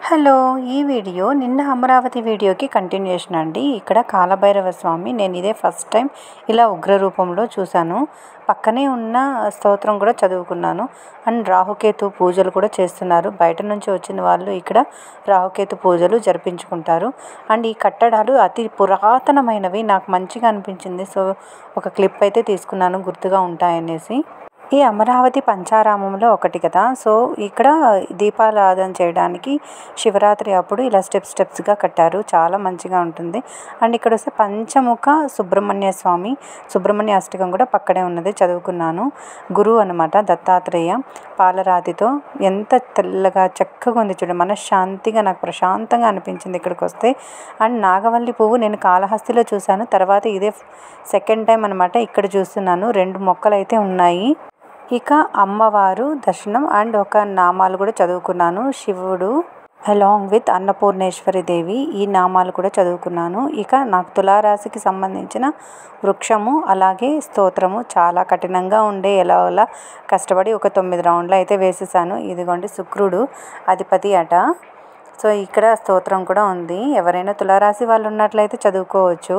Hello! ఈ video నిన్న అమరావతి వీడియోకి కంటిన్యూషన్ అండి. ఇక్కడ కాలభైరవ స్వామి నేను ఇదే ఫస్ట్ టైం ఇలా ఉగ్ర రూపంలో చూశాను. పక్కనే ఉన్న స్తోత్రం కూడా చదువుకున్నాను. అండ్ రాహుకేతు పూజలు కూడా చేస్తున్నారు. బయట నుంచి వచ్చిన వాళ్ళు ఇక్కడ రాహుకేతు పూజలు జరిపించుకుంటారు. అండ్ ఈ కట్టడాలు అతి పురాతనమైనవి, నాకు మంచిగా అనిపించింది. సో ఒక క్లిప్ అయితే తీసుకున్నాను గుర్తుగా ఉంటాయనేసి. ఈ అమరావతి పంచారామంలో ఒకటి కదా. సో ఇక్కడ దీపారాధన చేయడానికి శివరాత్రి అప్పుడు ఇలా స్టెప్స్గా కట్టారు. చాలా మంచిగా ఉంటుంది. అండ్ ఇక్కడ వస్తే పంచముఖ సుబ్రహ్మణ్య స్వామి సుబ్రహ్మణ్య అష్టకం కూడా పక్కనే ఉన్నది, చదువుకున్నాను. గురువు అనమాట దత్తాత్రేయ, పాలరాతితో ఎంత తెల్లగా చక్కగా ఉంది చూడండి. మనశ్శాంతిగా, నాకు ప్రశాంతంగా అనిపించింది ఇక్కడికి వస్తే. అండ్ నాగవల్లి పువ్వు నేను కాళహస్తిలో చూశాను, తర్వాత ఇదే సెకండ్ టైం అనమాట ఇక్కడ చూస్తున్నాను. 2 మొక్కలు అయితే ఉన్నాయి. ఇక అమ్మవారు దర్శనం అండ్ ఒక నామాలు కూడా చదువుకున్నాను. శివుడు అలాంగ్ విత్ అన్నపూర్ణేశ్వరి దేవి, ఈ నామాలు కూడా చదువుకున్నాను. ఇక నాకు తులారాశికి సంబంధించిన వృక్షము అలాగే స్తోత్రము చాలా కఠినంగా ఉండే, ఎలా కష్టపడి ఒక 9 రౌండ్లు అయితే వేసేసాను. ఇదిగోండి శుక్రుడు అధిపతి అట. సో ఇక్కడ స్తోత్రం కూడా ఉంది. ఎవరైనా తులారాశి వాళ్ళు ఉన్నట్లయితే చదువుకోవచ్చు.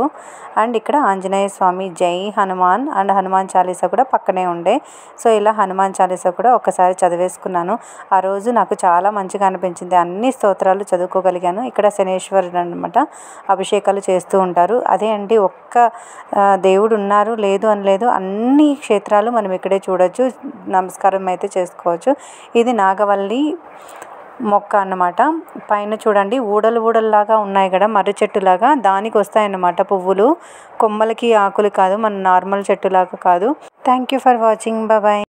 అండ్ ఇక్కడ ఆంజనేయ స్వామి జై హనుమాన్ అండ్ హనుమాన్ చాలీసా కూడా పక్కనే ఉండే. సో ఇలా హనుమాన్ చాలీసా కూడా ఒకసారి చదివేసుకున్నాను. ఆ రోజు నాకు చాలా మంచిగా అనిపించింది. అన్ని స్తోత్రాలు చదువుకోగలిగాను. ఇక్కడ శనేశ్వరుడు అనమాట, అభిషేకాలు చేస్తూ ఉంటారు. అదే అండి, ఒక్క దేవుడు ఉన్నారు లేదు అని లేదు, అన్ని క్షేత్రాలు మనం ఇక్కడే చూడొచ్చు, నమస్కారం అయితే చేసుకోవచ్చు. ఇది నాగవల్లి మొక్క అన్నమాట. పైన చూడండి ఊడల్లాగా ఉన్నాయి కదా, మర్రి చెట్టులాగా, దానికి వస్తాయన్నమాట పువ్వులు. కొమ్మలకి ఆకులు కాదు, మన నార్మల్ చెట్టులాగా కాదు. Thank you for watching. Bye.